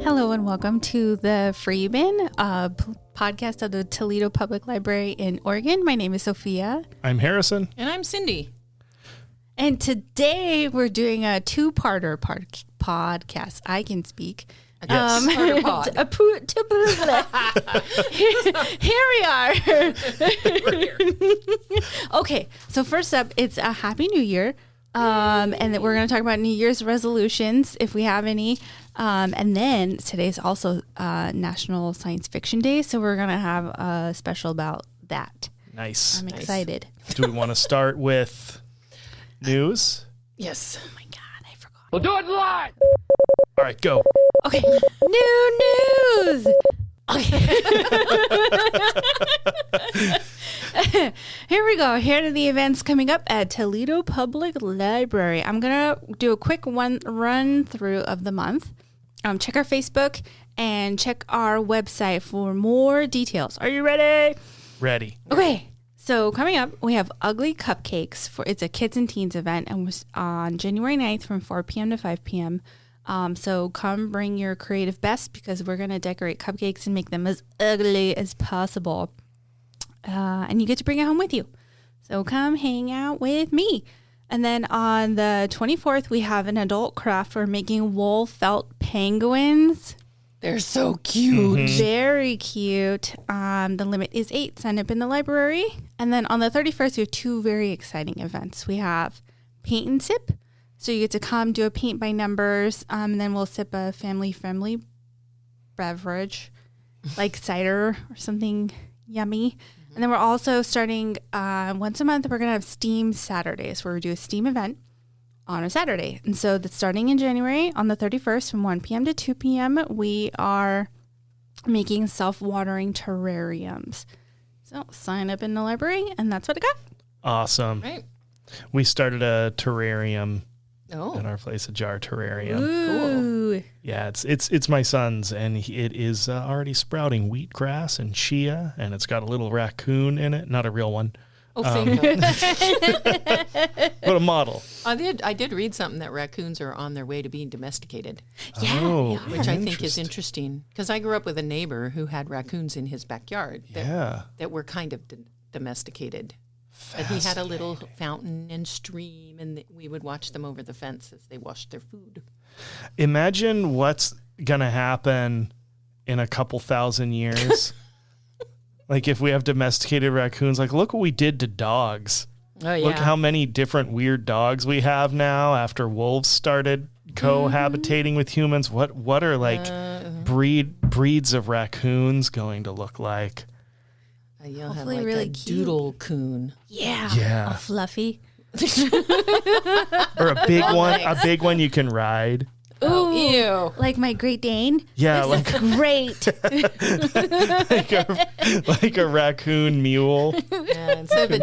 Hello and welcome to the Free Bin, podcast of the Toledo Public Library in Oregon. My name is Sophia. I'm Harrison. And I'm Cindy. And today we're doing a two-parter podcast. I can speak. Yes. Here we are. Okay, so first up, it's a Happy New Year. And that we're going to talk about New Year's resolutions, if we have any. And then today's also National Science Fiction Day, so we're going to have a special about that. Nice. I'm excited. Do we want to start with news? Yes. Oh my God, I forgot. We'll do it live! All right, go. Okay, new news! Okay. Here we go. Here are the events coming up at Toledo Public Library. I'm going to do a quick run through of the month. Check our Facebook and check our website for more details. Are you ready? Ready. Okay. So coming up, we have Ugly Cupcakes. It's a kids and teens event and was on January 9th from 4 p.m. to 5 p.m. So come bring your creative best because we're going to decorate cupcakes and make them as ugly as possible. And you get to bring it home with you. So come hang out with me. And then on the 24th, we have an adult craft. We're making wool felt penguins. They're so cute. Mm-hmm. Very cute. The limit is 8. Sign up in the library. And then on the 31st, we have 2 very exciting events. We have Paint and Sip. So you get to come do a paint by numbers. And then we'll sip a family-friendly beverage like cider or something yummy. And then we're also starting once a month, we're going to have STEAM Saturdays where we do a STEAM event on a Saturday. And so that's starting in January on the 31st from 1 p.m. to 2 p.m. We are making self-watering terrariums. So sign up in the library and that's what I got. Awesome. Right. We started a terrarium Oh. at our place, a jar terrarium. Ooh. Yeah, it's my son's, and it is already sprouting wheatgrass and chia, and it's got a little raccoon in it. Not a real one, Oh, thank God. but a model. I did read something that raccoons are on their way to being domesticated, Yeah. Oh, which I think is interesting because I grew up with a neighbor who had raccoons in his backyard that were kind of domesticated. But he had a little fountain and stream, and we would watch them over the fence as they washed their food. Imagine what's gonna happen in a couple thousand years. Like if we have domesticated raccoons, like look what we did to dogs. Oh, yeah. Look how many different weird dogs we have now after wolves started cohabitating with humans. What are like breeds of raccoons going to look like? You'll Hopefully have like really a cute. doodle coon. Yeah. All fluffy. Or a big one you can ride. Oh, Ooh, ew. like my Great Dane. Yeah, like Great. like a raccoon mule. Yeah, instead of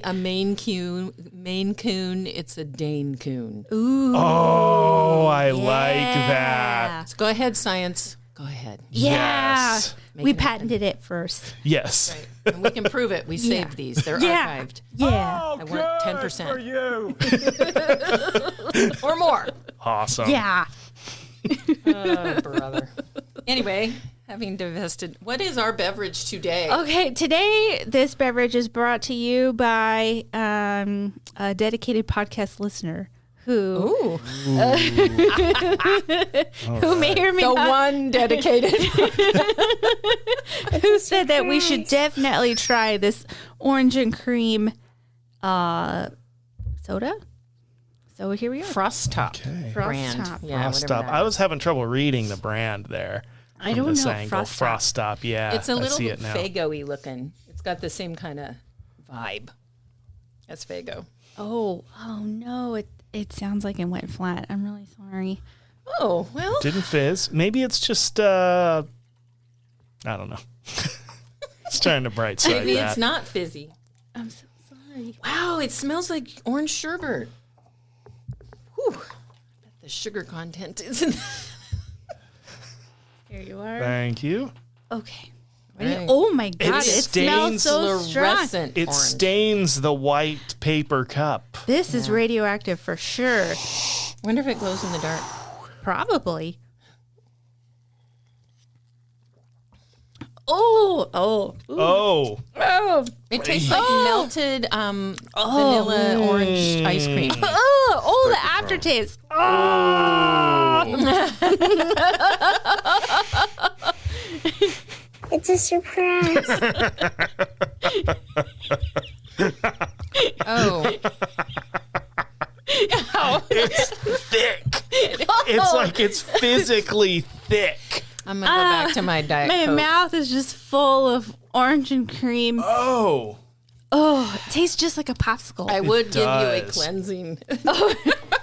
a Maine Coon, it's a Dane Coon. Ooh. Oh, I like that. So go ahead, science. Go ahead. Yeah. Yes. We patented it first. Yes. Right. And we can prove it. We saved these. They're Yeah. archived. Yeah. Oh, I want 10%. for you. Or more. Awesome. Yeah. Oh, brother. Anyway, having divested, what is our beverage today? Okay, today this beverage is brought to you by a dedicated podcast listener who Ooh. who may or may The not one dedicated. who said that we should definitely try this orange and cream soda. So here we are. Frost Top. Okay. Frost brand. Top. Yeah, Frost whatever Stop. that I is. was having trouble reading the brand there. I from don't this know. angle. Frost Top. Frost Stop. Yeah. It's a I little see it now. Faygo-y looking. It's got the same kind of vibe as Faygo. Oh no! It sounds like it went flat. I'm really sorry. Oh, well. Didn't fizz. Maybe it's just I don't know. It's trying to bright side Maybe that. it's not fizzy. I'm so sorry. Wow, it smells like orange sherbet. Whew. I bet the sugar content is in Here you are. Thank you. Okay. Right. Oh my God! It, smells stains so strong. fluorescent It orange. stains the white paper cup. This is radioactive for sure. Wonder if it glows in the dark. Probably. Oh. It tastes like melted vanilla orange ice cream. The aftertaste. It's a surprise. It's thick. It's like it's physically thick. I'm going to go back to my Diet My Coke. mouth is just full of orange and cream. Oh, It tastes just like a popsicle. I would give you a does. cleansing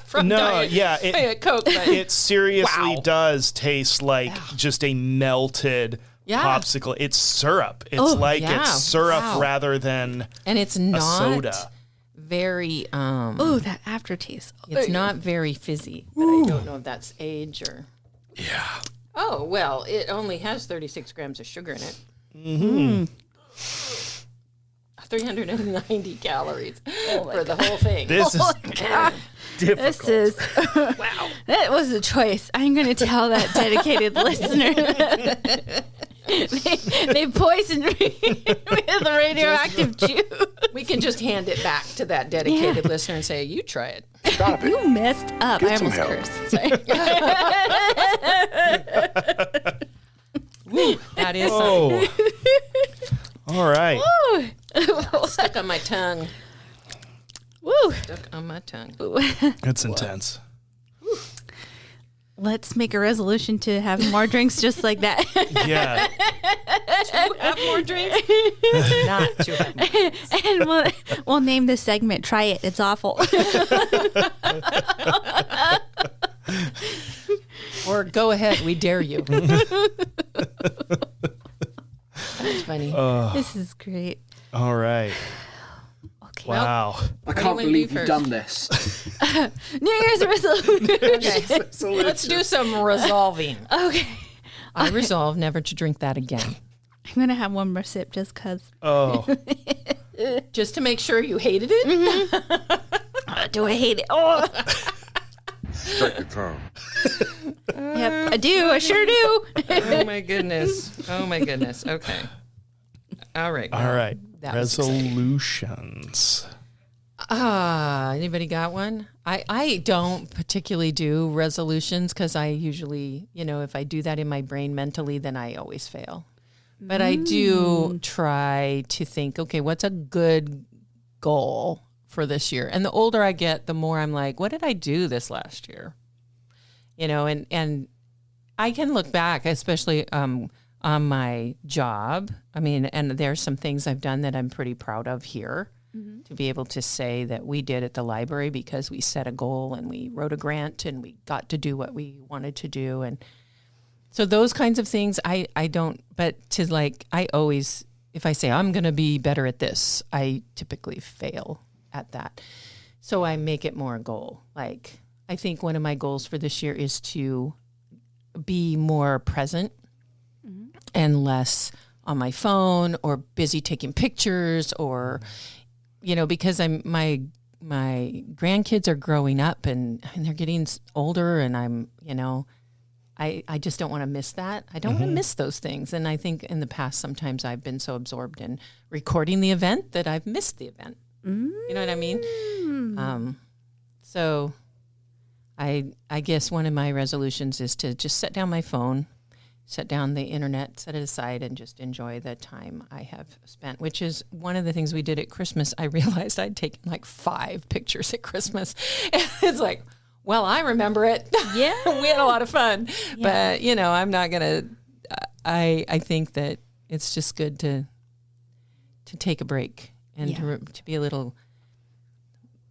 from Diet Coke. But it seriously Wow. does taste like just a melted popsicle. It's syrup. It's it's syrup rather than and it's a not soda. very that aftertaste. it's not very fizzy, but I don't know if that's age or Oh, well, it only has 36 grams of sugar in it. 390 calories for the whole thing. This is difficult. This is Wow. that was a choice. I'm going to tell that dedicated listener. They poisoned me with radioactive juice. We can just hand it back to that dedicated listener and say, you try it. Stop it. You messed up. I some almost help. cursed. Sorry. That is Oh. All right. stuck on my tongue. Woo. Stuck on my tongue. It's intense. Let's make a resolution to have more drinks just like that. Yeah. Have more drinks? Not to have more. And we'll name this segment Try It. It's awful. Or go ahead, we dare you. That's funny. This is great. All right. Okay. Wow. I do you can't wanna believe do you've first? done this. New Year's resolution. Okay. Let's do some resolving. Okay. I resolve never to drink that again. I'm going to have one more sip just because. Oh. Just to make sure you hated it? Do I hate it? Oh, Strike your tongue. yep, I do. I sure do. Oh my goodness. Oh my goodness. Okay. All right. All right. That was exciting. Resolutions. Anybody got one? I don't particularly do resolutions because I usually, if I do that in my brain mentally, then I always fail. But I do try to think, okay, what's a good goal for this year? And the older I get, the more I'm like, what did I do this last year? And I can look back, especially on my job. I mean, and there's some things I've done that I'm pretty proud of here. To be able to say that we did at the library because we set a goal and we wrote a grant and we got to do what we wanted to do. And so those kinds of things, I don't, but I always, if I say I'm going to be better at this, I typically fail at that. So I make it more a goal. Like, I think one of my goals for this year is to be more present and less on my phone or busy taking pictures or, because my grandkids are growing up and they're getting older and I'm, I just don't want to miss that. I don't want to miss those things. And I think in the past, sometimes I've been so absorbed in recording the event that I've missed the event. You know what I mean? So I guess one of my resolutions is to just set down my phone, set down the internet, set it aside, and just enjoy the time I have spent, which is one of the things we did at Christmas. I realized I'd taken like 5 pictures at Christmas. And it's like, well, I remember it. Yeah. We had a lot of fun. Yeah. But, I'm not going to, I think that it's just good to take a break and to be a little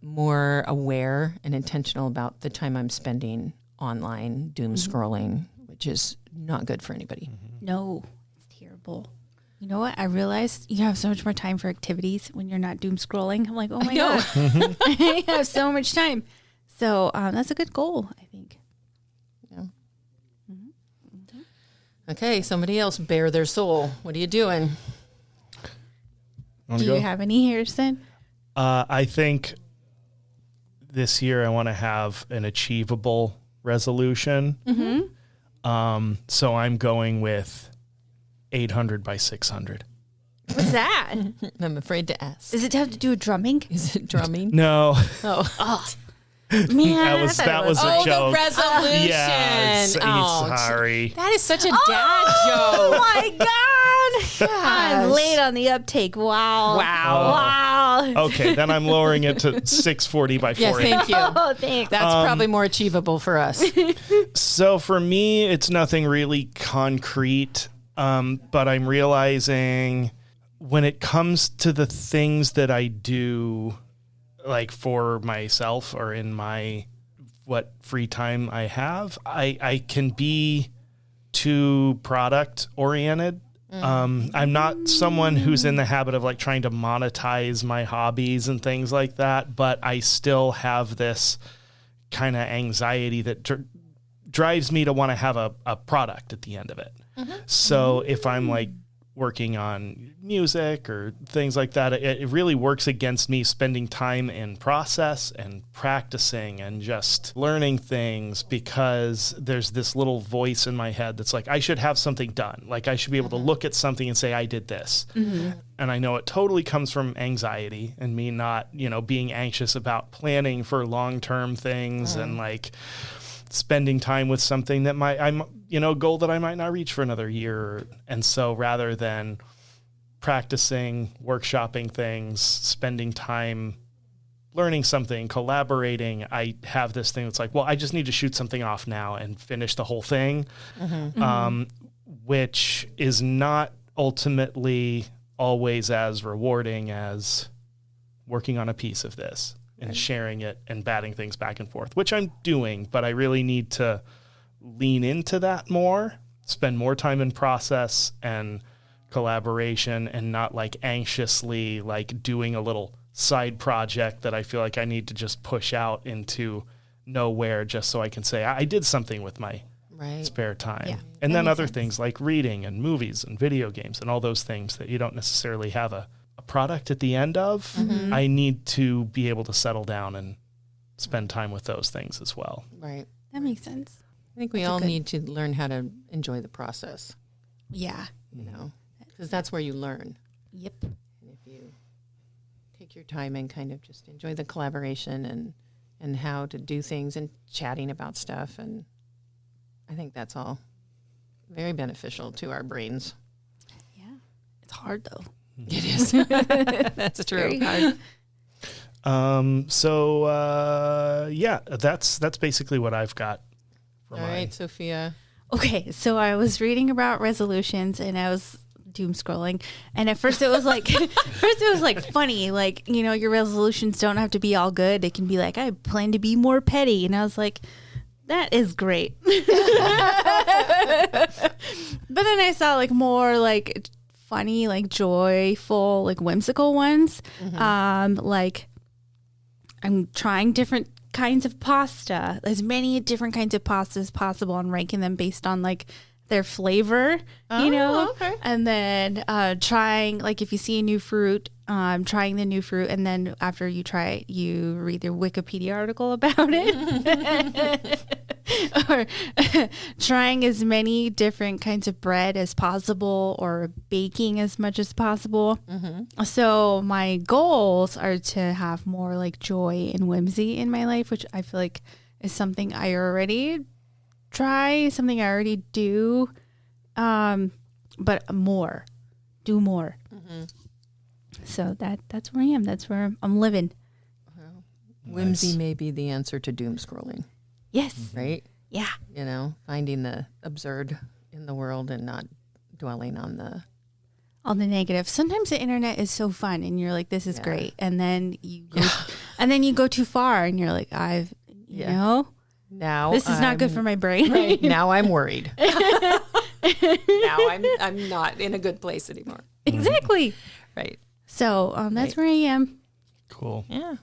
more aware and intentional about the time I'm spending online, doom scrolling, which is not good for anybody. No, it's terrible. You know what? I realized you have so much more time for activities when you're not doom scrolling. I'm like, oh my God. I have so much time. So that's a good goal, I think. Yeah. Okay, somebody else bare their soul. What are you doing? Do you have any, Harrison? I think this year I want to have an achievable resolution. So I'm going with 800 by 600. What's that? I'm afraid to ask. Does it have to do with drumming? Is it drumming? No. Oh. Man, That was a joke. The resolution. Yes. Oh, Sorry. that is such a dad joke. Oh my God. I'm late on the uptake. Wow. Wow. Okay, then I'm lowering it to 640 by 40. Yes, thank you. Oh, thanks. That's probably more achievable for us. So for me, it's nothing really concrete, but I'm realizing when it comes to the things that I do, like for myself or in my what free time I have, I can be too product oriented. I'm not someone who's in the habit of like trying to monetize my hobbies and things like that, but I still have this kind of anxiety that drives me to want to have a product at the end of it. So if I'm like working on music or things like that, it really works against me spending time in process and practicing and just learning things, because there's this little voice in my head that's like, I should have something done. Like I should be able to look at something and say, I did this. And I know it totally comes from anxiety and me not, being anxious about planning for long-term things and like spending time with something that goal that I might not reach for another year. And so rather than practicing, workshopping things, spending time learning something, collaborating, I have this thing that's like, well, I just need to shoot something off now and finish the whole thing, which is not ultimately always as rewarding as working on a piece of this and sharing it and batting things back and forth, which I'm doing, but I really need to lean into that more, spend more time in process and collaboration and not like anxiously like doing a little side project that I feel like I need to just push out into nowhere just so I can say I did something with my spare time. Yeah, and then other things like reading and movies and video games and all those things that you don't necessarily have a product at the end of. I need to be able to settle down and spend time with those things as well. Right. That makes sense. I think we all need to learn how to enjoy the process, Yeah. because that's where you learn. Yep. And if you take your time and kind of just enjoy the collaboration and how to do things and chatting about stuff, and I think that's all very beneficial to our brains. Yeah. It's hard though. It is. That's true. Very hard. That's basically what I've got for All mine. right, Sophia. Okay, so I was reading about resolutions and I was doom scrolling, and at first it was like funny, like, your resolutions don't have to be all good. It can be like, I plan to be more petty, and I was like, that is great. But then I saw like more like funny, like joyful, like whimsical ones. Like I'm trying different kinds of pasta, as many different kinds of pasta as possible, and ranking them based on like their flavor, Okay. and then trying, like, if you see a new fruit, trying the new fruit, and then after you try it, you read the Wikipedia article about it. Or trying as many different kinds of bread as possible, or baking as much as possible. So my goals are to have more like joy and whimsy in my life, which I feel like is something I already try, something I already do, but do more. So that's where I am. That's where I'm living. Whimsy may be the answer to doom scrolling, Yes. right? Yeah. Finding the absurd in the world and not dwelling on All the negative. Sometimes the internet is so fun, and you're like, "This is great," and then you go, too far, and you're like, now this is not good for my brain. Right, now I'm worried. Now I'm not in a good place anymore. Exactly. Right. So that's where I am. Cool. Yeah.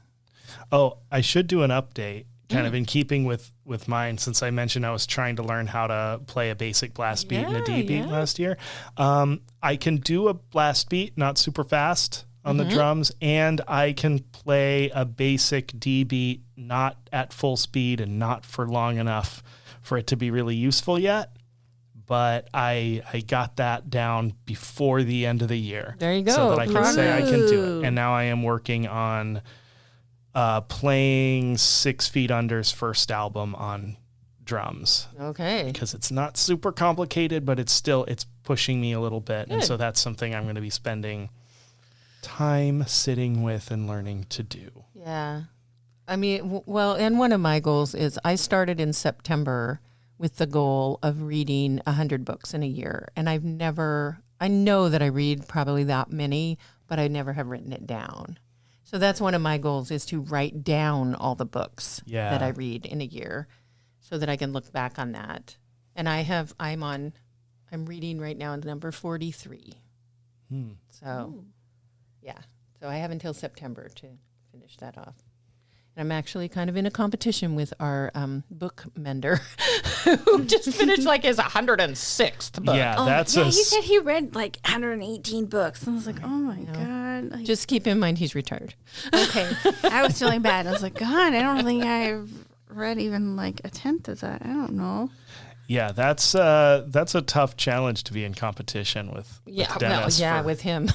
Oh, I should do an update, kind of in keeping with mine, since I mentioned I was trying to learn how to play a basic blast beat and a D beat last year. I can do a blast beat, not super fast on the drums, and I can play a basic D beat, not at full speed and not for long enough for it to be really useful yet. but I got that down before the end of the year. There you go. So that I can say I can do it. And now I am working on playing 6 Feet Under's first album on drums. Okay. Because it's not super complicated, but it's pushing me a little bit. Good. And so that's something I'm going to be spending time sitting with and learning to do. Yeah. I mean, well, and one of my goals is I started in September with the goal of reading 100 books in a year. And I know that I read probably that many, but I never have written it down. So that's one of my goals, is to write down all the books that I read in a year so that I can look back on that. And I'm reading right now number 43. So, yeah. So I have until September to finish that off. I'm actually kind of in a competition with our book mender who just finished like his 106th book. Yeah, he said he read like 118 books. And I was like, oh my God. Like, just keep in mind he's retired. Okay. I was feeling bad. I was like, God, I don't think I've read even like a tenth of that. I don't know. Yeah, that's a tough challenge to be in competition with Dennis. With him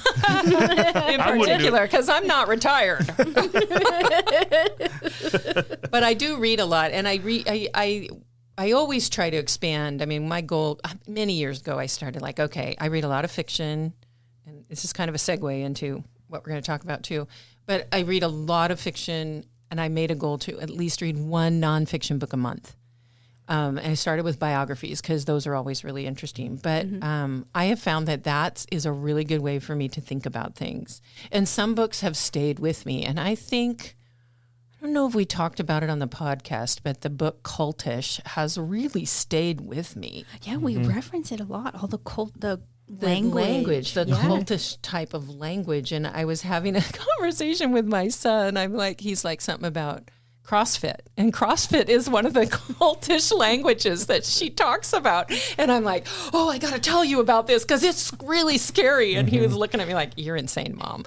in particular, because I'm not retired. But I do read a lot, and I always try to expand. I mean, my goal many years ago, I started like, okay, I read a lot of fiction, and this is kind of a segue into what we're going to talk about too. But I read a lot of fiction, and I made a goal to at least read one nonfiction book a month. And I started with biographies because those are always really interesting. But I have found that is a really good way for me to think about things. And some books have stayed with me. And I don't know if we talked about it on the podcast, but the book Cultish has really stayed with me. Yeah, we reference it a lot. All the language, the cultish type of language. And I was having a conversation with my son. He's like something about CrossFit, and CrossFit is one of the cultish languages that she talks about. And I'm like, oh, I got to tell you about this because it's really scary. And he was looking at me like, you're insane, Mom.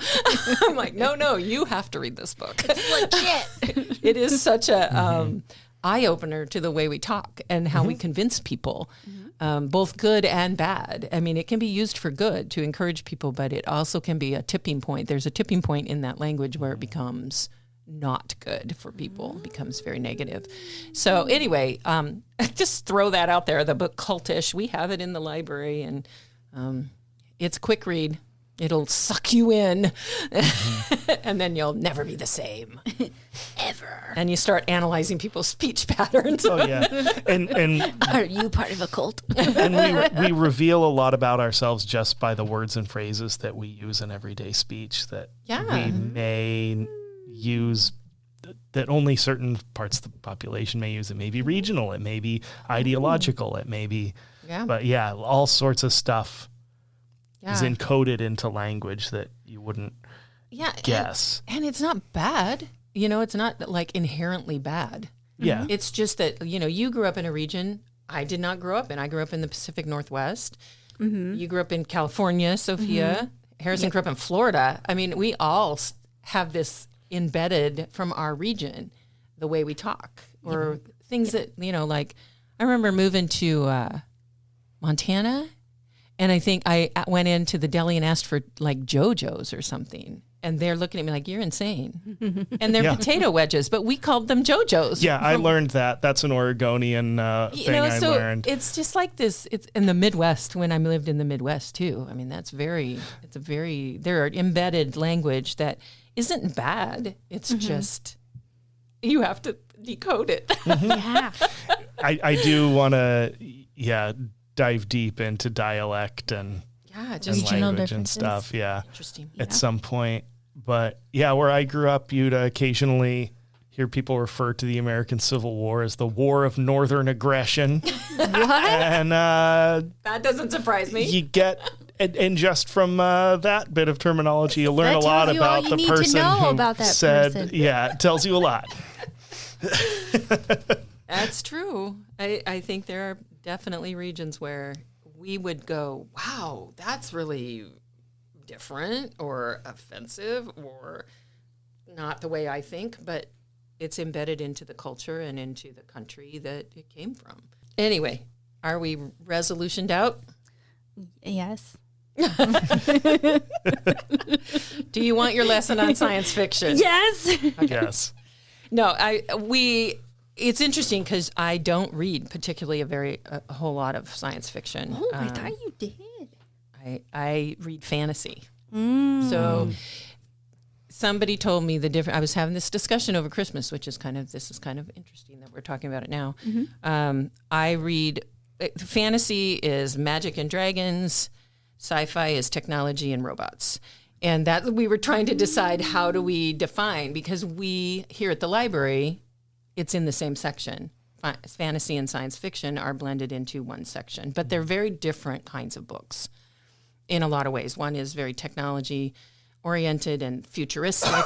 I'm like, no, you have to read this book. It's legit. It is such a eye-opener to the way we talk and how we convince people, both good and bad. I mean, it can be used for good to encourage people, but it also can be a tipping point. There's a tipping point in that language where it becomes not good for people, becomes very negative. So anyway, just throw that out there. The book Cultish, we have it in the library, and it's a quick read. It'll suck you in, and then you'll never be the same, ever. And you start analyzing people's speech patterns. Oh yeah, and are you part of a cult? And we reveal a lot about ourselves just by the words and phrases that we use in everyday speech that we may use, that only certain parts of the population may use. It may be regional, it may be ideological, it may be, but all sorts of stuff is encoded into language that you wouldn't guess. And it's not bad. It's not like inherently bad. Yeah. It's just that, you grew up in a region I did not grow up in. I grew up in the Pacific Northwest. You grew up in California, Sophia. Harrison grew up in Florida. I mean, we all have this embedded from our region, the way we talk, or things that, like I remember moving to Montana, and I think I went into the deli and asked for like JoJo's or something. And they're looking at me like, you're insane. And they're potato wedges, but we called them JoJo's. Yeah, I learned that. That's an Oregonian thing I learned. It's just like this. It's in the Midwest, when I lived in the Midwest too. I mean, there are embedded language that isn't bad. It's just, you have to decode it. Yeah. I do want to, dive deep into dialect and language and stuff. Yeah. Interesting. At some point. But where I grew up, you'd occasionally hear people refer to the American Civil War as the War of Northern Aggression. What? And that doesn't surprise me. You get, and just from that bit of terminology, you learn a lot about the person who said, it tells you a lot. That's true. I think there are definitely regions where we would go, wow, that's really different or offensive or not the way I think, but it's embedded into the culture and into the country that it came from. Anyway, Are we resolutioned out? Yes. Do you want your lesson on science fiction? Yes. Okay. Yes. No, it's interesting because I don't read particularly a whole lot of science fiction. Oh, I thought you did. I read fantasy. So somebody told me the different. I was having this discussion over Christmas, which is kind of interesting that we're talking about it now. I read fantasy is magic and dragons, sci-fi is technology and robots. And that we were trying to decide how do we define, because we here at the library, it's in the same section. Fantasy and science fiction are blended into one section, but they're very different kinds of books in a lot of ways. One is very technology oriented and futuristic.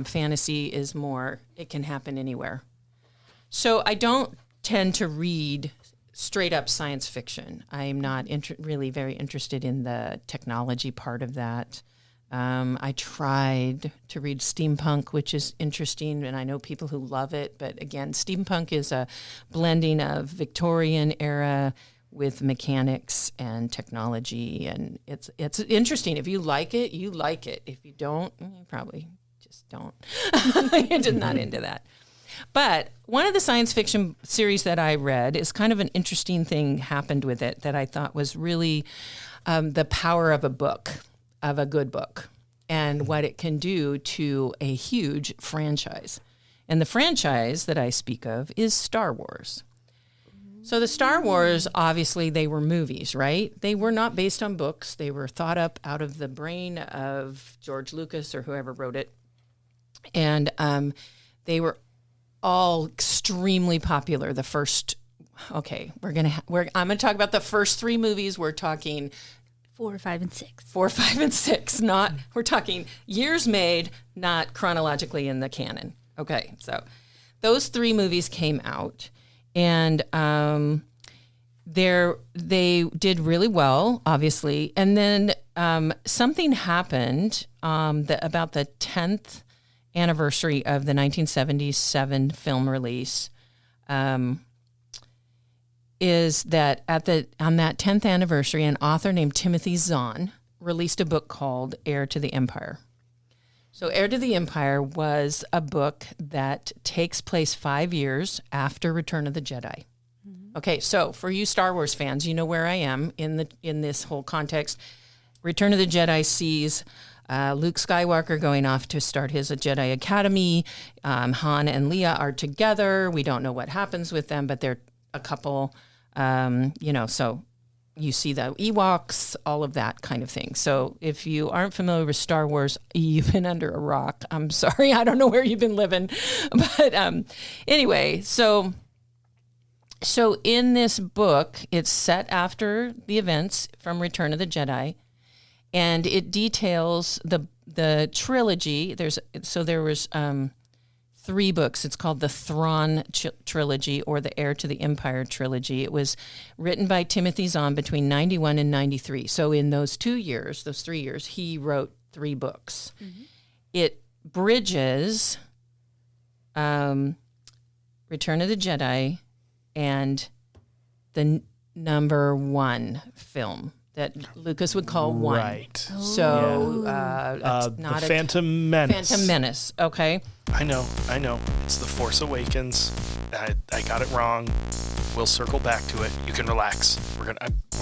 Fantasy is more, it can happen anywhere. So I don't tend to read straight up science fiction. I'm not really very interested in the technology part of that. I tried to read steampunk, which is interesting, and I know people who love it. But again, steampunk is a blending of Victorian era with mechanics and technology, and it's interesting. If you like it, you like it. If you don't, you probably just don't. You're just not into that. But one of the science fiction series that I read is kind of an interesting thing happened with it that I thought was really the power of a book, of a good book, and what it can do to a huge franchise. And the franchise that I speak of is Star Wars. So the Star Wars, obviously, they were movies, right? They were not based on books. They were thought up out of the brain of George Lucas or whoever wrote it. And they were all extremely popular. The first, I'm going to talk about the first three movies. We're talking 4, 5, and 6. 4, 5, and 6. We're talking years made, not chronologically in the canon. Okay, so those three movies came out, and they did really well, obviously. And then something happened about the 10th anniversary of the 1977 film release. Is that on that 10th anniversary, an author named Timothy Zahn released a book called Heir to the Empire. So Heir to the Empire was a book that takes place 5 years after Return of the Jedi. Mm-hmm. Okay, so for you Star Wars fans, you know where I am in this whole context. Return of the Jedi sees Luke Skywalker going off to start his Jedi Academy. Han and Leia are together. We don't know what happens with them, but they're a couple, so you see the Ewoks, all of that kind of thing. So if you aren't familiar with Star Wars, you've been under a rock. I'm sorry. I don't know where you've been living. But anyway, so in this book, it's set after the events from Return of the Jedi, and it details the trilogy. There was 3 books. It's called the Thrawn trilogy, or the Heir to the Empire trilogy. It was written by Timothy Zahn between 91 and 93. So in those 3 years, he wrote 3 books. Mm-hmm. It bridges Return of the Jedi and the number 1 film that Lucas would call 1. Right. So the Phantom Menace. Phantom Menace. Okay. I know. It's The Force Awakens. I got it wrong. We'll circle back to it. You can relax. We're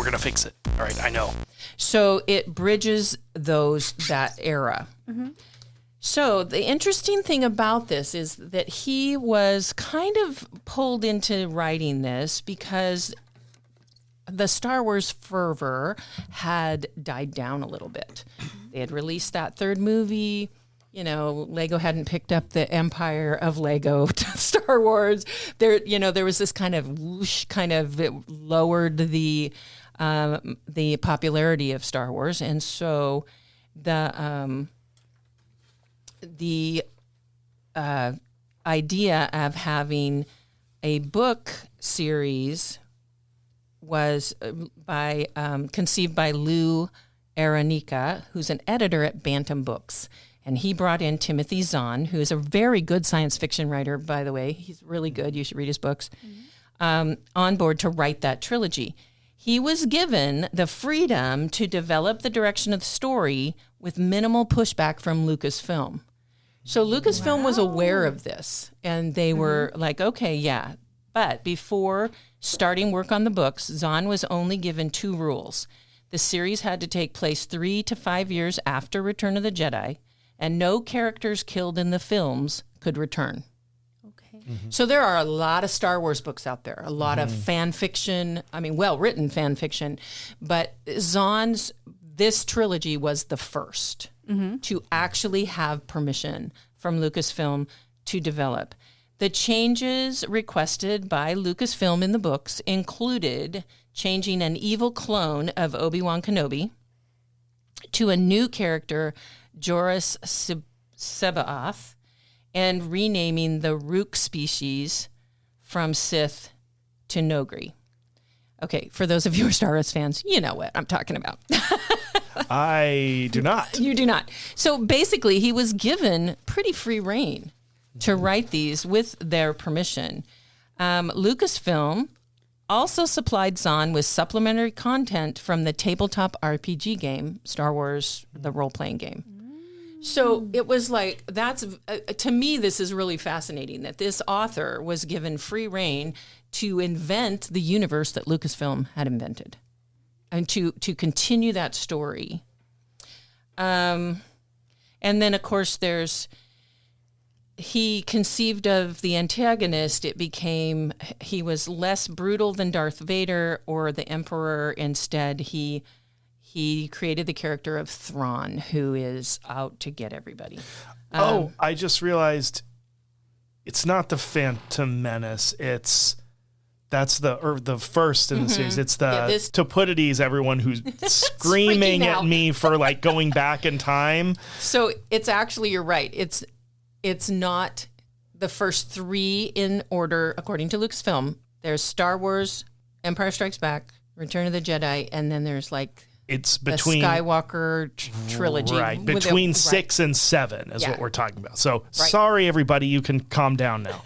gonna fix it. All right. I know. So it bridges that era. Mm-hmm. So the interesting thing about this is that he was kind of pulled into writing this because the Star Wars fervor had died down a little bit. They had released that 3rd movie. Lego hadn't picked up the empire of Lego to Star Wars. There was this kind of whoosh, it lowered the popularity of Star Wars, and so the idea of having a book series was conceived by Lou Aranica, who's an editor at Bantam Books. And he brought in Timothy Zahn, who is a very good science fiction writer, by the way. He's really good. You should read his books. on board to write that trilogy. He was given the freedom to develop the direction of the story with minimal pushback from Lucasfilm. So Lucasfilm was aware of this, and they were like, okay, yeah. But before starting work on the books, Zahn was only given 2 rules. The series had to take place 3 to 5 years after Return of the Jedi, and no characters killed in the films could return. So there are a lot of Star Wars books out there, a lot of fan fiction, well-written fan fiction, but this trilogy was the first to actually have permission from Lucasfilm to develop. The changes requested by Lucasfilm in the books included changing an evil clone of Obi-Wan Kenobi to a new character, Joruus C'baoth, and renaming the Rook species from Sith to Nogri. Okay, for those of you who are Star Wars fans, you know what I'm talking about. I do not. You do not. So basically, he was given pretty free rein to write these with their permission. Lucasfilm also supplied Zahn with supplementary content from the tabletop RPG game, Star Wars, the role-playing game. So it was like, to me, this is really fascinating that this author was given free rein to invent the universe that Lucasfilm had invented and to continue that story. And then, of course, he conceived of the antagonist. He was less brutal than Darth Vader or the Emperor. Instead, he created the character of Thrawn, who is out to get everybody. I just realized it's not the Phantom Menace. That's the first in the series. It's to put at ease everyone who's screaming at me for like going back in time. So it's actually, you're right. It's not the first 3 in order according to Lucasfilm. There's Star Wars, Empire Strikes Back, Return of the Jedi, and then there's it's between the Skywalker trilogy. Right. Between 6 and 7 is what we're talking about. So sorry, everybody. You can calm down now.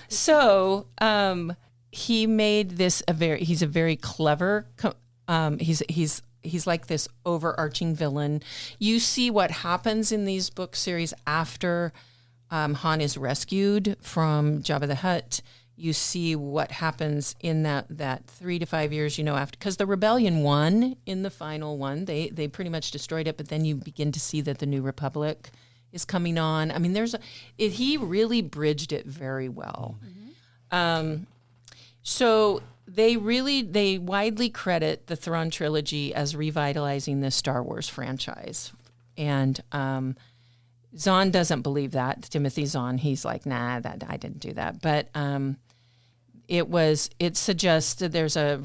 So he made this he's a very clever, he's like this overarching villain. You see what happens in these book series after Han is rescued from Jabba the Hutt. You see what happens in that 3 to 5 years, after, because the rebellion won in the final one. They pretty much destroyed it, but then you begin to see that the New Republic is coming on. I mean, he really bridged it very well. So they widely credit the Thrawn trilogy as revitalizing the Star Wars franchise. And Zahn doesn't believe that. Timothy Zahn, he's like, nah, I didn't do that. But it suggests that there's a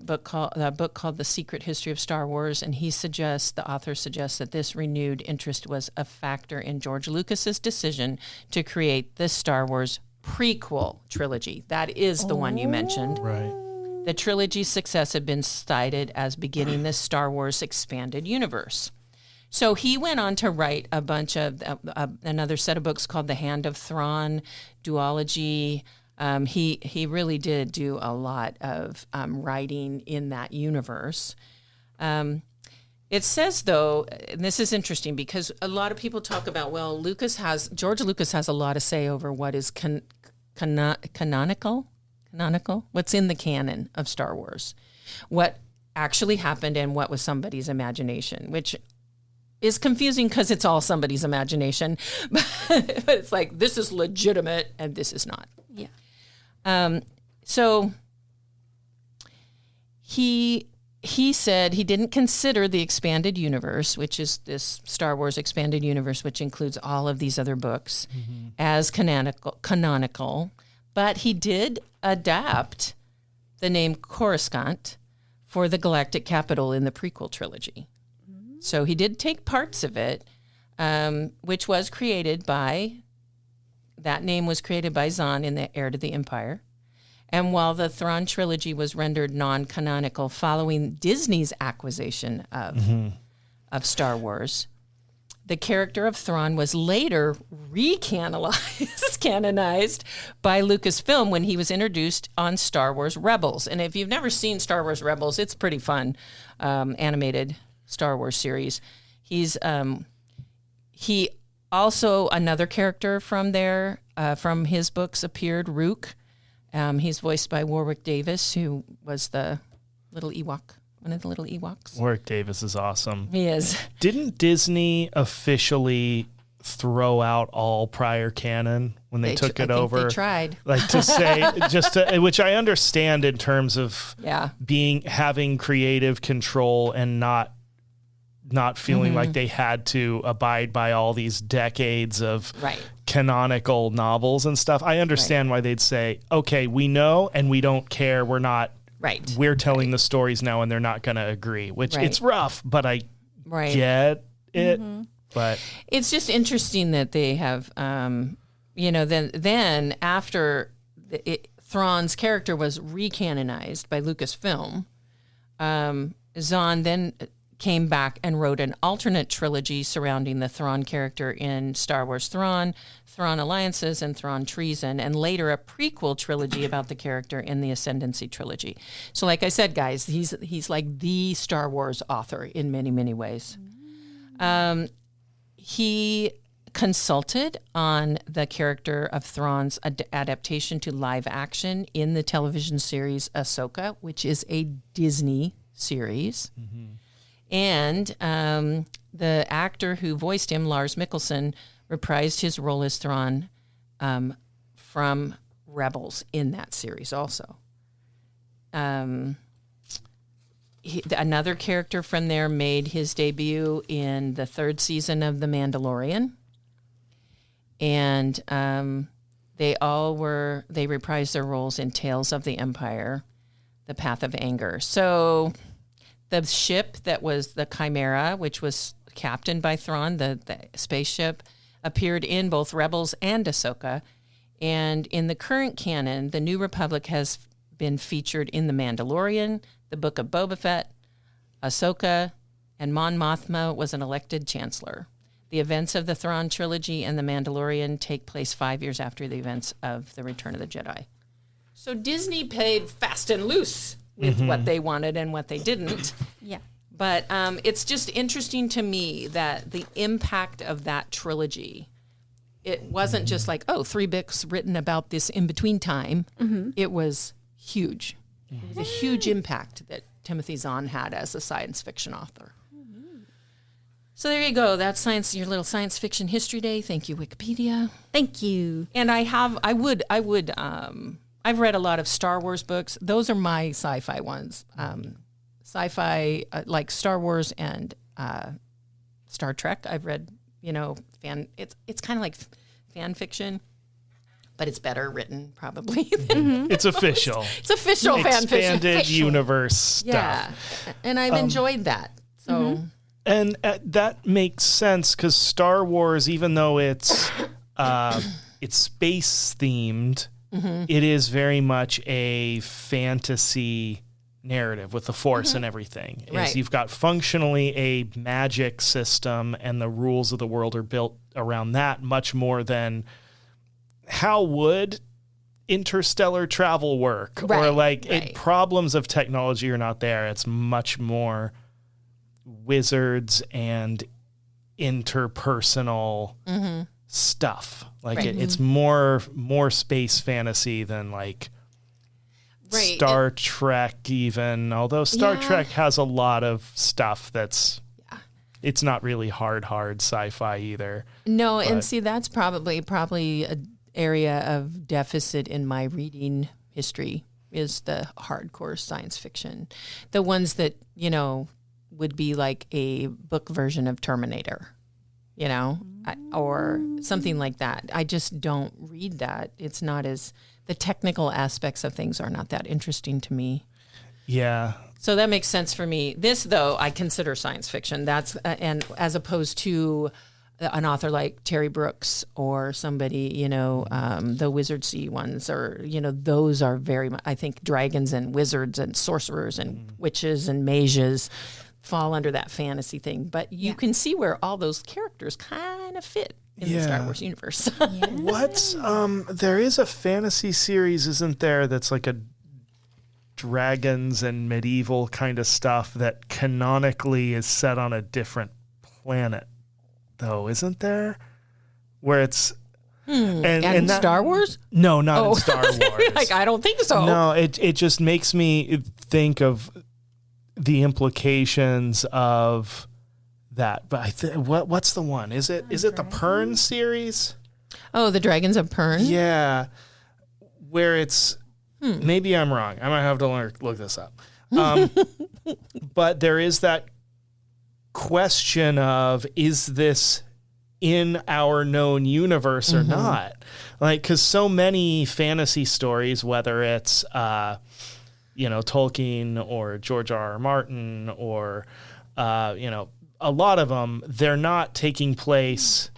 book called The Secret History of Star Wars, and the author suggests that this renewed interest was a factor in George Lucas's decision to create the Star Wars prequel trilogy. That is the one you mentioned. Right. The trilogy's success had been cited as beginning the Star Wars expanded universe. So he went on to write a bunch of another set of books called The Hand of Thrawn, duology. He really did do a lot of writing in that universe. It says, though, and this is interesting because a lot of people talk about, George Lucas has a lot to say over what is canonical, what's in the canon of Star Wars, what actually happened and what was somebody's imagination, which is confusing because it's all somebody's imagination, but it's like, this is legitimate and this is not. Yeah. So he said he didn't consider the expanded universe, which is this Star Wars expanded universe, which includes all of these other books, as canonical, but he did adapt the name Coruscant for the galactic capital in the prequel trilogy. So he did take parts of it, which was created by, that name was created by Zahn in the Heir to the Empire. And while the Thrawn trilogy was rendered non-canonical following Disney's acquisition of Star Wars, the character of Thrawn was later canonized by Lucasfilm when he was introduced on Star Wars Rebels. And if you've never seen Star Wars Rebels, it's pretty fun, animated Star Wars series. He also, another character from there, from his books appeared, Rook. He's voiced by Warwick Davis, who was the little Ewok. One of the little Ewoks. Warwick Davis is awesome. He is. Didn't Disney officially throw out all prior canon when they took it over? They tried. Like to say, which I understand in terms of having creative control and not feeling like they had to abide by all these decades of canonical novels and stuff. I understand why they'd say, okay, we know and we don't care. We're not. Right. We're telling the stories now and they're not going to agree, which it's rough, but I get it. But it's just interesting that they have, then after Thrawn's character was recanonized by Lucasfilm, Zahn then came back and wrote an alternate trilogy surrounding the Thrawn character in Star Wars Thrawn Alliances, and Thrawn Treason, and later a prequel trilogy about the character in the Ascendancy trilogy. So like I said, guys, he's like the Star Wars author in many, many ways. He consulted on the character of Thrawn's adaptation to live action in the television series Ahsoka, which is a Disney series. And the actor who voiced him, Lars Mikkelsen, reprised his role as Thrawn from Rebels in that series also. Another character from there made his debut in the 3rd season of The Mandalorian. And they reprised their roles in Tales of the Empire, The Path of Anger. So the ship that was the Chimera, which was captained by Thrawn, the spaceship, appeared in both Rebels and Ahsoka. And in the current canon, the New Republic has been featured in The Mandalorian, The Book of Boba Fett, Ahsoka, and Mon Mothma was an elected chancellor. The events of the Thrawn trilogy and The Mandalorian take place 5 years after the events of The Return of the Jedi. So Disney played fast and loose with what they wanted and what they didn't. Yeah. But it's just interesting to me that the impact of that trilogy, it wasn't just like, 3 books written about this in-between time. It was huge. It was a huge impact that Timothy Zahn had as a science fiction author. So there you go. That's your little science fiction history day. Thank you, Wikipedia. Thank you. And I've read a lot of Star Wars books. Those are my sci-fi ones. Sci-fi, like Star Wars and Star Trek. I've read, it's kind of like fan fiction, but it's better written probably. It's official. It's official fan fiction. Expanded universe stuff. Yeah, and I've enjoyed that. So, and that makes sense because Star Wars, even though it's space themed, it is very much a fantasy narrative with the Force and everything. Right. You've got functionally a magic system, and the rules of the world are built around that much more than how would interstellar travel work, or problems of technology are not there. It's much more wizards and interpersonal stuff. It's more space fantasy than Star Trek even, although Star Trek has a lot of stuff that's it's not really hard sci-fi either. No, and see that's probably a area of deficit in my reading history is the hardcore science fiction. The ones that, would be like a book version of Terminator, or something like that. I just don't read that. It's not the technical aspects of things are not that interesting to me. Yeah. So that makes sense for me. This, though, I consider science fiction. That's and as opposed to an author like Terry Brooks or somebody, the Wizard Sea ones, or, those are very much, I think, dragons and wizards and sorcerers and witches and mages. fall under that fantasy thing, but you can see where all those characters kind of fit in the Star Wars universe. What's there is a fantasy series, isn't there, that's like a dragons and medieval kind of stuff that canonically is set on a different planet, though, isn't there? Where it's and that, Star Wars? No, not in Star Wars. Like, I don't think so. No, it just makes me think of the implications of that. But what's the one? Is it the Pern series? Oh, the Dragons of Pern? Yeah, where it's maybe I'm wrong. I might have to look this up. But there is that question of, is this in our known universe or not? Like, because so many fantasy stories, whether it's Tolkien or George R.R. Martin or a lot of them, they're not taking place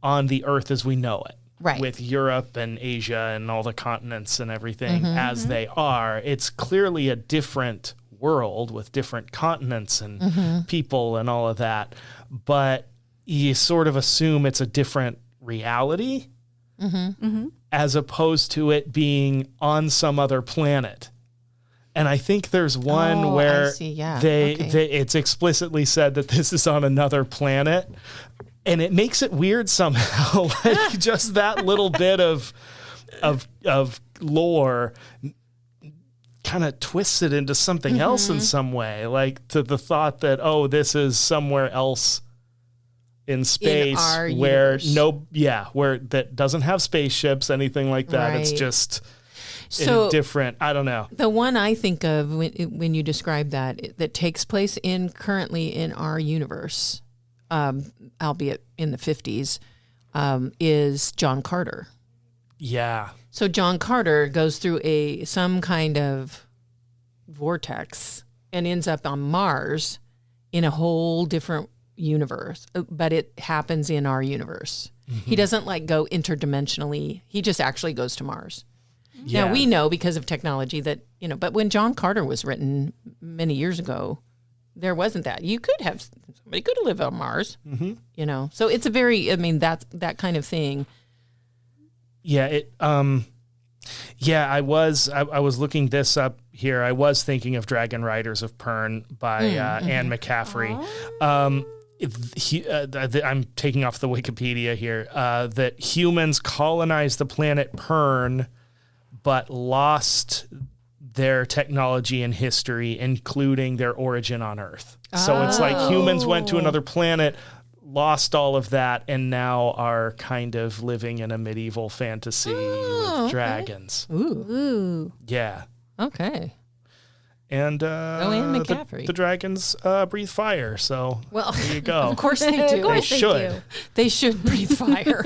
on the Earth as we know it. Right. With Europe and Asia and all the continents and everything as they are. It's clearly a different world with different continents and people and all of that. But you sort of assume it's a different reality as opposed to it being on some other planet. And I think there's one where it's explicitly said that this is on another planet. And it makes it weird somehow. Like, just that little bit of lore kind of twists it into something else in some way. Like, to the thought that, this is somewhere else in space where where that doesn't have spaceships, anything like that. Right. It's just different. I don't know. The one I think of when you describe that takes place currently in our universe, albeit in the 50s, is John Carter. Yeah. So John Carter goes through some kind of vortex and ends up on Mars in a whole different universe, but it happens in our universe. He doesn't go interdimensionally. He just actually goes to Mars. Yeah. Now, we know because of technology that, but when John Carter was written many years ago, there wasn't that. Somebody could have lived on Mars, So it's a very, that kind of thing. Yeah. I was looking this up here. I was thinking of Dragonriders of Pern by Anne McCaffrey. I'm taking off the Wikipedia here, that humans colonized the planet Pern, but lost their technology and history, including their origin on Earth. So it's like humans went to another planet, lost all of that, and now are kind of living in a medieval fantasy with dragons. Ooh. Yeah. Okay. And Anne McCaffrey. The dragons breathe fire, so there you go. Of course they do. They should. They should breathe fire.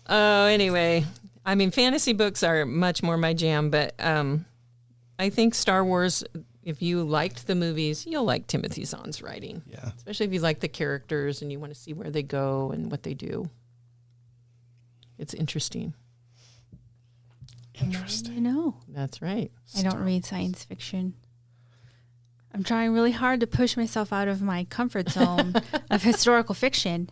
Anyway, fantasy books are much more my jam, but I think Star Wars, if you liked the movies, you'll like Timothy Zahn's writing. Yeah. Especially if you like the characters and you want to see where they go and what they do. It's interesting. That's right. I don't read science fiction. I'm trying really hard to push myself out of my comfort zone of historical fiction.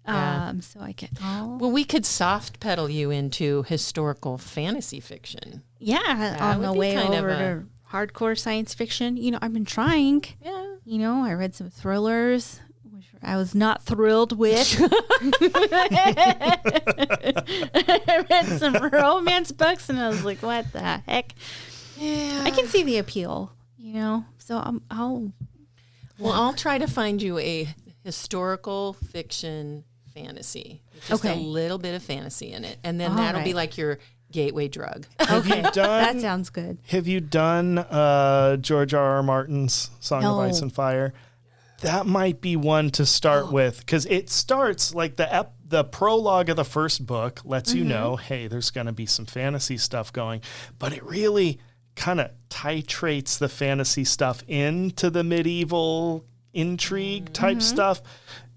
So I get well, we could soft pedal you into historical fantasy fiction. Yeah, on the way over to hardcore science fiction. I've been trying. Yeah. I read some thrillers, which I was not thrilled with. I read some romance books, and I was like, what the heck? Yeah. I can see the appeal, so I'll try to find you a historical fiction fantasy. Just a little bit of fantasy in it. And then that'll be like your gateway drug. Okay, that sounds good. Have you done George R.R. Martin's Song of Ice and Fire? That might be one to start with, because it starts like the prologue of the first book lets you know, hey, there's going to be some fantasy stuff going, but it really kind of titrates the fantasy stuff into the medieval intrigue type stuff.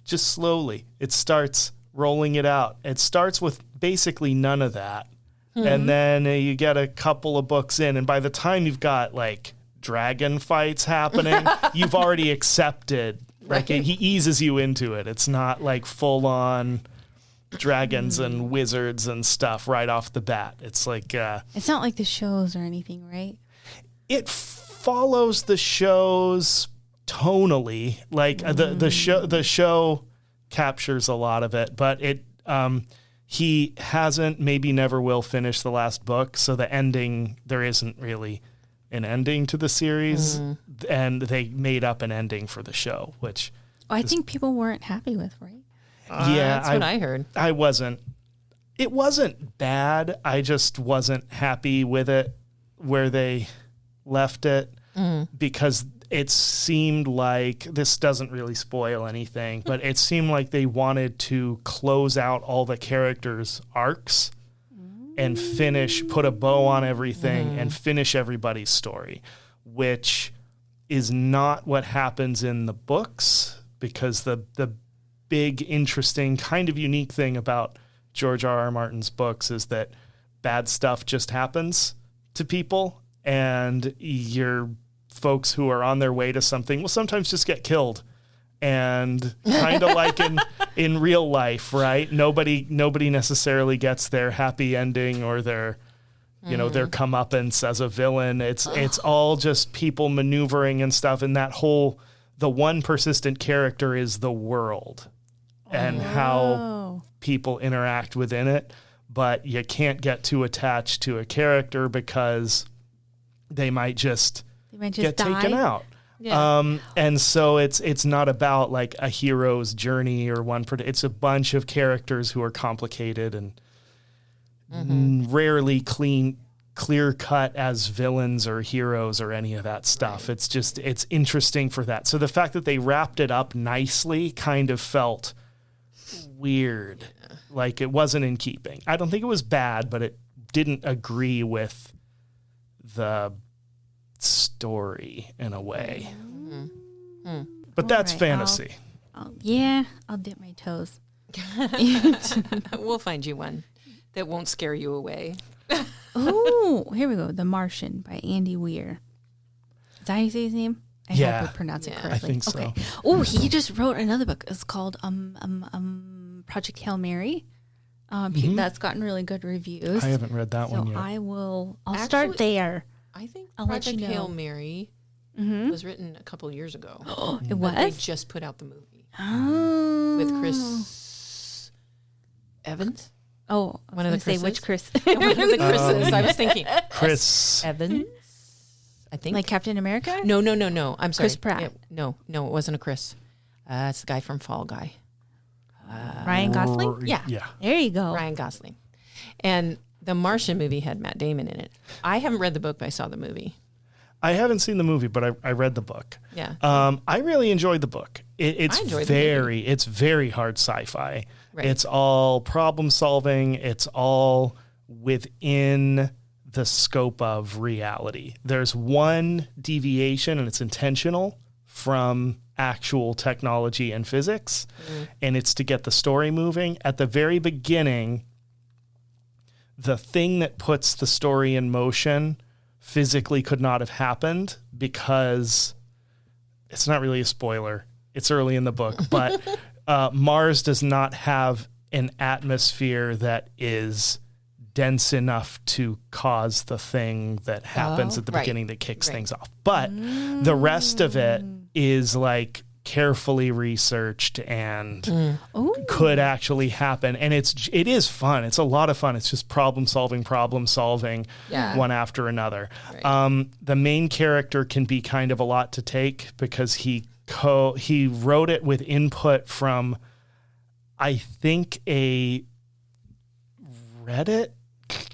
Just slowly. It starts rolling it out. It starts with basically none of that. And then you get a couple of books in, and by the time you've got like dragon fights happening, you've already accepted. Like he eases you into it. It's not like full on dragons and wizards and stuff right off the bat. It's like it's not like the shows or anything, right? It follows the shows tonally. Like the show captures a lot of it, but it he hasn't, maybe never will finish the last book. So the ending, there isn't really an ending to the series, and they made up an ending for the show, which I think people weren't happy with, right? yeah, That's what I heard. I wasn't. It wasn't bad. I just wasn't happy with it where they left it because it seemed like, this doesn't really spoil anything, but it seemed like they wanted to close out all the characters' arcs and put a bow on everything and finish everybody's story, which is not what happens in the books, because the big, interesting, kind of unique thing about George R.R. Martin's books is that bad stuff just happens to people, and your folks who are on their way to something will sometimes just get killed. And kind of like in real life, right? Nobody necessarily gets their happy ending or their, their comeuppance as a villain. It's all just people maneuvering and stuff. And the one persistent character is the world and how people interact within it. But you can't get too attached to a character because they might just get die. taken out. Yeah. And so it's not about like a hero's journey or it's a bunch of characters who are complicated and rarely clear cut as villains or heroes or any of that stuff. Right. It's interesting for that. So the fact that they wrapped it up nicely kind of felt weird. Yeah. Like it wasn't in keeping. I don't think it was bad, but it didn't agree with the story in a way. But that's fantasy. I'll dip my toes. We'll find you one that won't scare you away. Oh, here we go. The Martian by Andy Weir. Is that how you say his name? I hope I pronounce it correctly. I think so. Okay. Oh, he just wrote another book. It's called Project Hail Mary. That's gotten really good reviews. I haven't read that one yet. I'll start there. I think I'll Project let you know. Hail Mary was written a couple years ago. It was? They just put out the movie. Oh. With Chris Evans? Oh, one of the Chris's. Which Chris? One of the Chris's. I was thinking. Chris Evans? I think. Like Captain America? No. I'm sorry. Chris Pratt. No, it wasn't a Chris. It's the guy from Fall Guy. Ryan Gosling? Yeah. There you go. Ryan Gosling. And the Martian movie had Matt Damon in it. I haven't read the book, but I saw the movie. I haven't seen the movie, but I read the book. Yeah. I really enjoyed the book. It's very hard sci-fi. Right. It's all problem solving. It's all within the scope of reality. There's one deviation, and it's intentional, from actual technology and physics, and it's to get the story moving. At the very beginning, the thing that puts the story in motion physically could not have happened because it's not really a spoiler. It's early in the book, but Mars does not have an atmosphere that is dense enough to cause the thing that happens at the beginning that kicks things off. But the rest of it is like carefully researched and could actually happen. And it is fun. It's a lot of fun. It's just problem solving, one after another. Right. The main character can be kind of a lot to take because he wrote it with input from, I think, a Reddit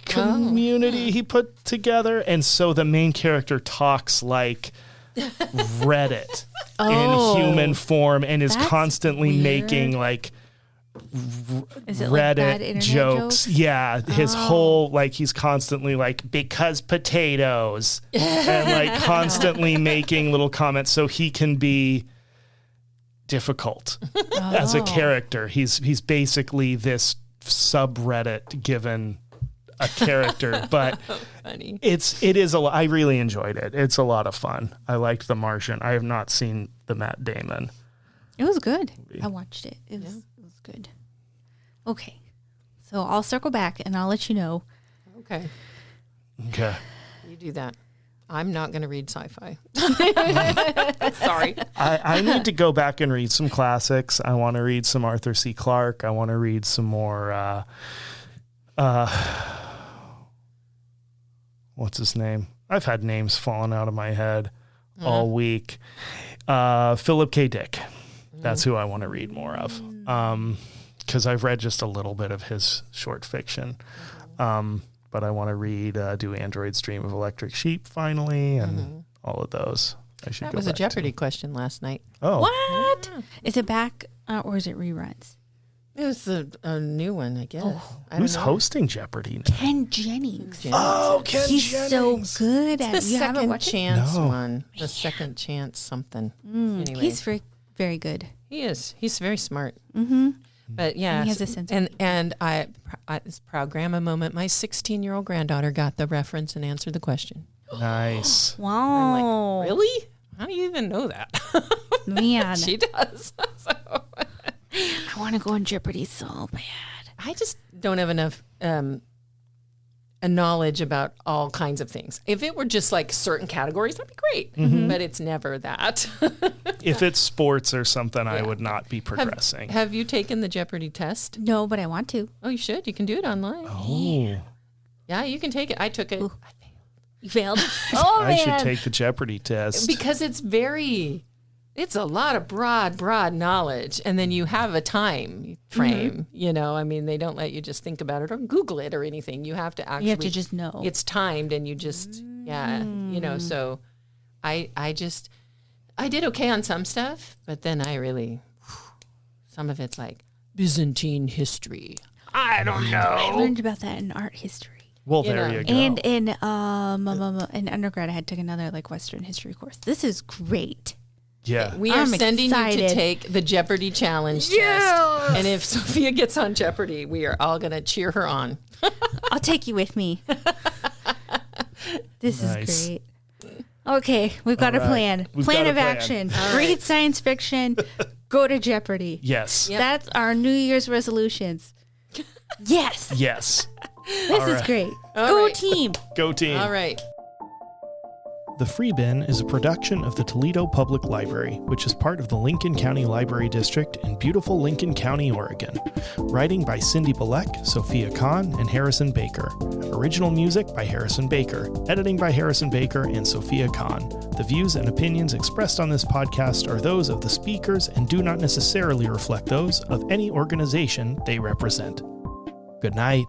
community he put together. And so the main character talks like Reddit in human form and is constantly making like Reddit like jokes. Yeah, his whole he's constantly like, because potatoes, and like constantly making little comments, so he can be difficult as a character. He's basically this subreddit given a character, but Funny. it is I really enjoyed it. It's a lot of fun. I liked The Martian. I have not seen the Matt Damon. It was good. I watched it. It was good. Okay. So I'll circle back and I'll let you know. Okay. Okay. You do that. I'm not going to read sci-fi. Sorry. I need to go back and read some classics. I want to read some Arthur C. Clarke. I want to read some more, what's his name? I've had names falling out of my head all week. Philip K. Dick. That's who I want to read more of. Because I've read just a little bit of his short fiction. But I want to read Do Androids Dream of Electric Sheep finally, and all of those. I should. That go was a back Jeopardy question last night. Oh, What? Is it back or is it reruns? It was a new one, I guess. I who's don't know. hosting Jeopardy now? Ken Jennings. Oh, Ken He's Jennings. so good at The you haven't second watched it? chance No. one. The second chance something. Anyway, He's very, very good. he is. He's very smart. Mm-hmm. But yeah, And he has a sense of and I this proud grandma moment. My 16-year-old granddaughter got the reference and answered the question. Nice. I'm Wow. like, really? How do you even know that? Man, She does. So, I want to go on Jeopardy so bad. I just don't have enough a knowledge about all kinds of things. If it were just like certain categories, that'd be great. But it's never that. If it's sports or something, I would not be progressing. Have you taken the Jeopardy test? No, but I want to. Oh, you should. You can do it online. Oh, Yeah, you can take it. I took it. Ooh. You failed. Oh, I should man. take the Jeopardy test. Because it's a lot of broad knowledge. And then you have a time frame, you know, I mean, they don't let you just think about it or Google it or anything. You have to actually, You have to just know. it's timed and you just, you know, so I did okay on some stuff, but then some of it's like Byzantine history. I don't I know. learned about that in art history. Well, You there know. you go. And in undergrad, I had took another like Western history course. This is great. yeah. We are I'm sending you to excited. take the Jeopardy challenge test. And if Sophia gets on Jeopardy, we are all going to cheer her on. I'll take you with me. This Nice. is great. Okay, we've got All a right. plan. We've Plan got a of plan. action. All Read right. science fiction. Go to Jeopardy. Yes. Yep. That's our New Year's resolutions. Yes, Yes. this is right. great. All Go right. team. Go team. All right. The Free Bin is a production of the Toledo Public Library, which is part of the Lincoln County Library District in beautiful Lincoln County, Oregon. Writing by Cindy Bilek, Sophia Kahn, and Harrison Baker. Original music by Harrison Baker. Editing by Harrison Baker and Sophia Kahn. The views and opinions expressed on this podcast are those of the speakers and do not necessarily reflect those of any organization they represent. Good night.